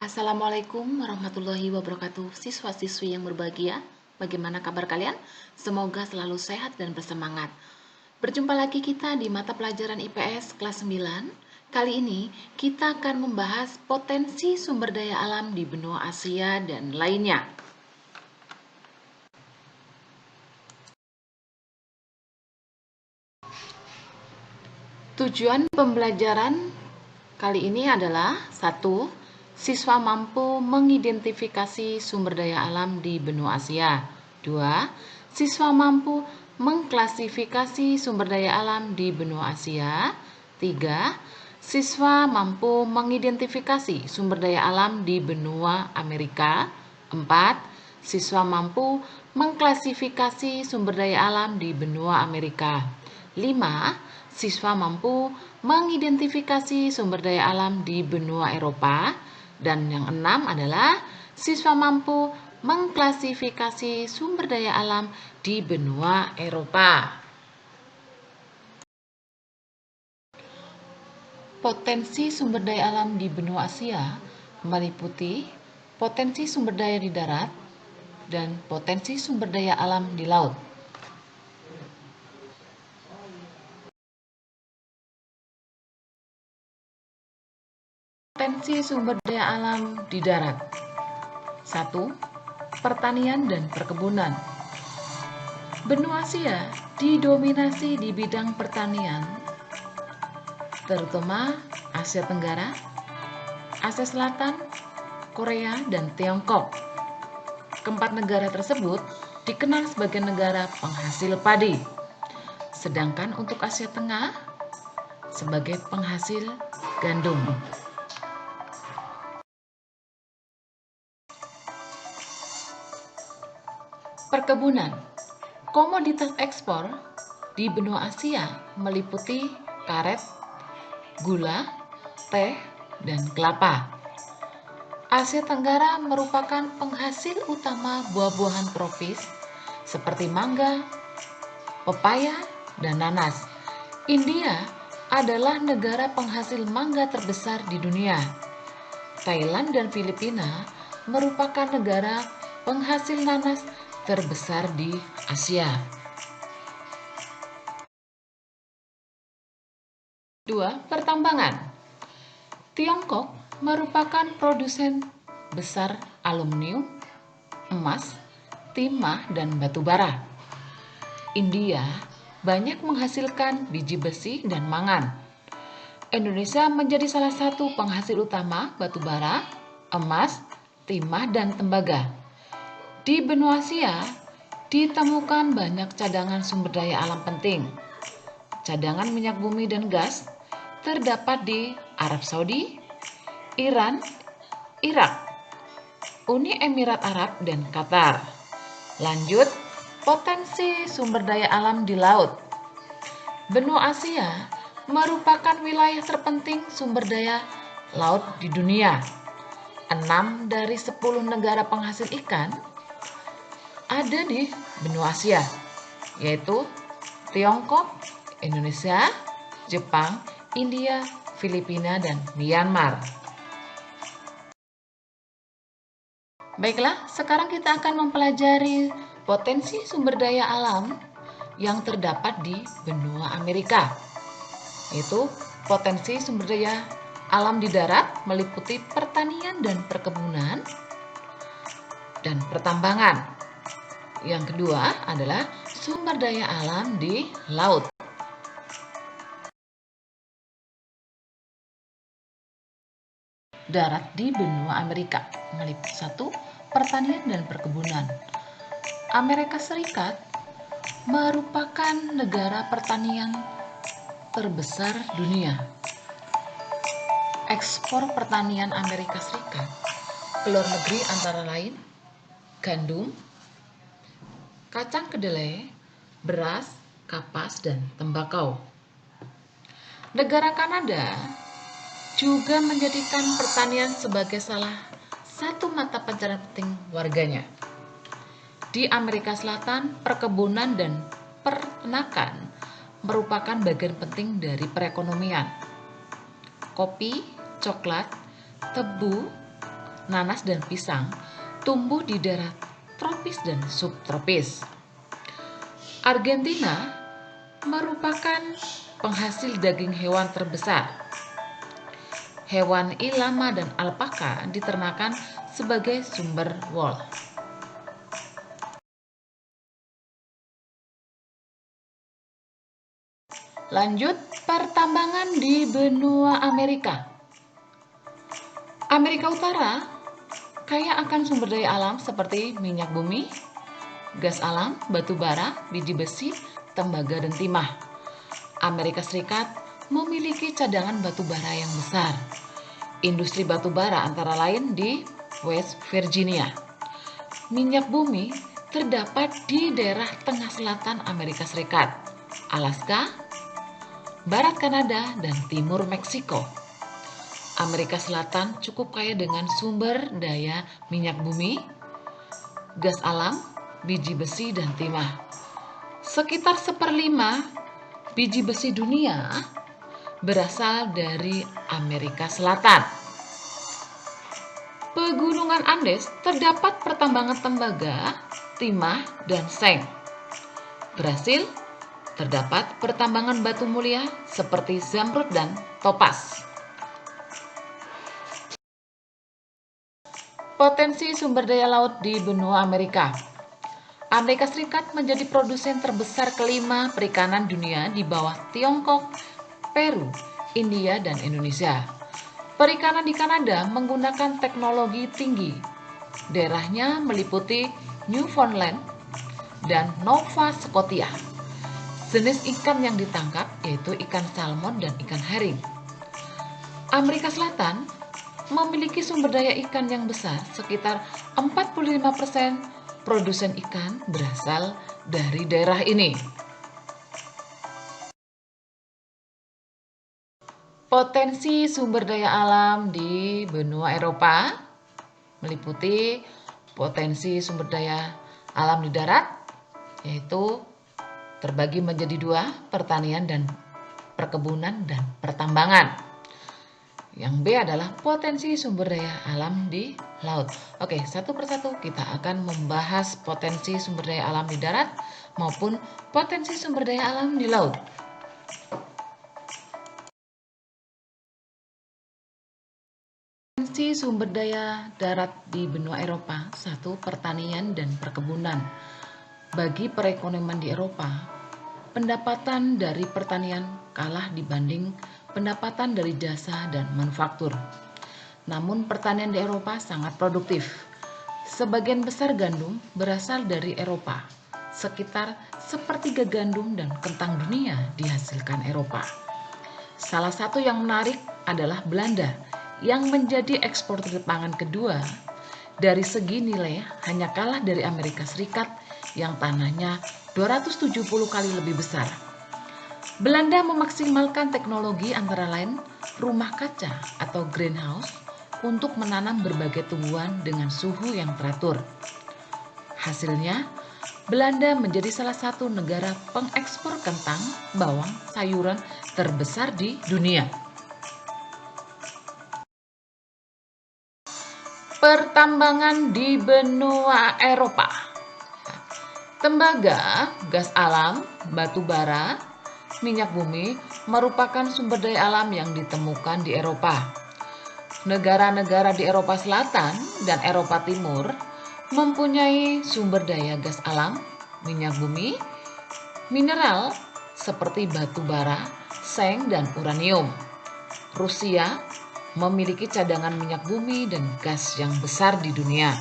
Assalamualaikum warahmatullahi wabarakatuh. Siswa-siswi yang berbahagia, bagaimana kabar kalian? Semoga selalu sehat dan bersemangat. Berjumpa lagi kita di mata pelajaran IPS kelas 9. Kali ini kita akan membahas potensi sumber daya alam di benua Asia dan lainnya. Tujuan pembelajaran kali ini adalah 1. Siswa mampu mengidentifikasi sumber daya alam di benua Asia. 2. Siswa mampu mengklasifikasi sumber daya alam di benua Asia. 3. Siswa mampu mengidentifikasi sumber daya alam di benua Amerika. 4. Siswa mampu mengklasifikasi sumber daya alam di benua Amerika. 5. Siswa mampu mengidentifikasi sumber daya alam di benua Eropa. Dan yang 6 adalah siswa mampu mengklasifikasi sumber daya alam di benua Eropa. Potensi sumber daya alam di benua Asia meliputi potensi sumber daya di darat dan potensi sumber daya alam di laut. Potensi sumber daya alam di darat. 1. Pertanian dan perkebunan. Benua Asia didominasi di bidang pertanian, terutama Asia Tenggara, Asia Selatan, Korea, dan Tiongkok. Keempat negara tersebut dikenal sebagai negara penghasil padi, sedangkan untuk Asia Tengah sebagai penghasil gandum. Perkebunan. Komoditas ekspor di benua Asia meliputi karet, gula, teh, dan kelapa. Asia Tenggara merupakan penghasil utama buah-buahan tropis seperti mangga, pepaya, dan nanas. India adalah negara penghasil mangga terbesar di dunia. Thailand dan Filipina merupakan negara penghasil nanas terbesar di Asia. 2. Pertambangan. Tiongkok merupakan produsen besar aluminium, emas, timah, dan batu bara. India banyak menghasilkan biji besi dan mangan. Indonesia menjadi salah satu penghasil utama batu bara, emas, timah, dan tembaga. Di benua Asia ditemukan banyak cadangan sumber daya alam penting. Cadangan minyak bumi dan gas terdapat di Arab Saudi, Iran, Irak, Uni Emirat Arab, dan Qatar. Lanjut, potensi sumber daya alam di laut. Benua Asia merupakan wilayah terpenting sumber daya laut di dunia. 6 dari 10 negara penghasil ikan ada di benua Asia, yaitu Tiongkok, Indonesia, Jepang, India, Filipina, dan Myanmar. Baiklah, sekarang kita akan mempelajari potensi sumber daya alam yang terdapat di benua Amerika, yaitu potensi sumber daya alam di darat meliputi pertanian dan perkebunan dan pertambangan. Yang kedua adalah sumber daya alam di laut. Darat di benua Amerika meliputi 1. Pertanian dan perkebunan. Amerika Serikat merupakan negara pertanian terbesar dunia. Ekspor pertanian Amerika Serikat ke luar negeri antara lain gandum, kacang kedelai, beras, kapas, dan tembakau. Negara Kanada juga menjadikan pertanian sebagai salah satu mata pencarian penting warganya. Di Amerika Selatan, perkebunan dan peternakan merupakan bagian penting dari perekonomian. Kopi, coklat, tebu, nanas dan pisang tumbuh di daerah tropis dan subtropis. Argentina merupakan penghasil daging hewan terbesar. Hewan ilama dan alpaka diternakan sebagai sumber wol. Lanjut, pertambangan di benua Amerika. Amerika Utara kaya akan sumber daya alam seperti minyak bumi, gas alam, batu bara, biji besi, tembaga, dan timah. Amerika Serikat memiliki cadangan batu bara yang besar. Industri batu bara antara lain di West Virginia. Minyak bumi terdapat di daerah tengah selatan Amerika Serikat, Alaska, barat Kanada, dan timur Meksiko. Amerika Selatan cukup kaya dengan sumber daya minyak bumi, gas alam, biji besi, dan timah. Sekitar 1/5 biji besi dunia berasal dari Amerika Selatan. Pegunungan Andes terdapat pertambangan tembaga, timah, dan seng. Brasil terdapat pertambangan batu mulia seperti zamrud dan topas. Potensi sumber daya laut di benua Amerika. Amerika Serikat menjadi produsen terbesar kelima perikanan dunia di bawah Tiongkok, Peru, India, dan Indonesia. Perikanan di Kanada menggunakan teknologi tinggi. Daerahnya meliputi Newfoundland dan Nova Scotia. Jenis ikan yang ditangkap yaitu ikan salmon dan ikan herring. Amerika Selatan memiliki sumber daya ikan yang besar, sekitar 45% produsen ikan berasal dari daerah ini. Potensi sumber daya alam di benua Eropa meliputi potensi sumber daya alam di darat, yaitu terbagi menjadi 2, pertanian dan perkebunan dan pertambangan. Yang B adalah potensi sumber daya alam di laut. Oke, satu persatu kita akan membahas potensi sumber daya alam di darat maupun potensi sumber daya alam di laut. Potensi sumber daya darat di benua Eropa. 1. Pertanian dan perkebunan. Bagi perekonomian di Eropa, pendapatan dari pertanian kalah dibanding pendapatan dari jasa dan manufaktur. Namun pertanian di Eropa sangat produktif. Sebagian besar gandum berasal dari Eropa. Sekitar 1/3 gandum dan kentang dunia dihasilkan Eropa. Salah satu yang menarik adalah Belanda yang menjadi eksportir pangan kedua. Dari segi nilai hanya kalah dari Amerika Serikat yang tanahnya 270 kali lebih besar. Belanda memaksimalkan teknologi antara lain rumah kaca atau greenhouse untuk menanam berbagai tumbuhan dengan suhu yang teratur. Hasilnya, Belanda menjadi salah satu negara pengekspor kentang, bawang, sayuran terbesar di dunia. Pertambangan di benua Eropa. Tembaga, gas alam, batu bara, minyak bumi merupakan sumber daya alam yang ditemukan di Eropa. Negara-negara di Eropa Selatan dan Eropa Timur mempunyai sumber daya gas alam, minyak bumi, mineral seperti batu bara, seng, dan uranium. Rusia memiliki cadangan minyak bumi dan gas yang besar di dunia.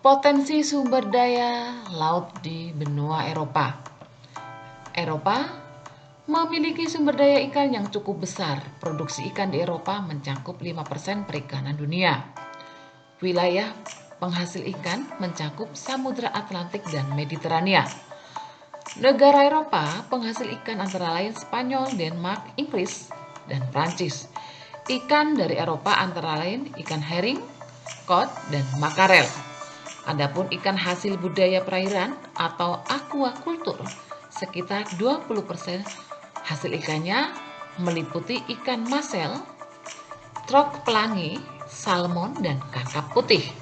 Potensi sumber daya laut di benua Eropa. Eropa memiliki sumber daya ikan yang cukup besar. Produksi ikan di Eropa mencakup 5% perikanan dunia. Wilayah penghasil ikan mencakup Samudra Atlantik dan Mediterania. Negara Eropa penghasil ikan antara lain Spanyol, Denmark, Inggris, dan Prancis. Ikan dari Eropa antara lain ikan herring, cod, dan makarel. Adapun ikan hasil budaya perairan atau aquaculture, sekitar 20% hasil ikannya meliputi ikan masel, trok pelangi, salmon, dan kakap putih.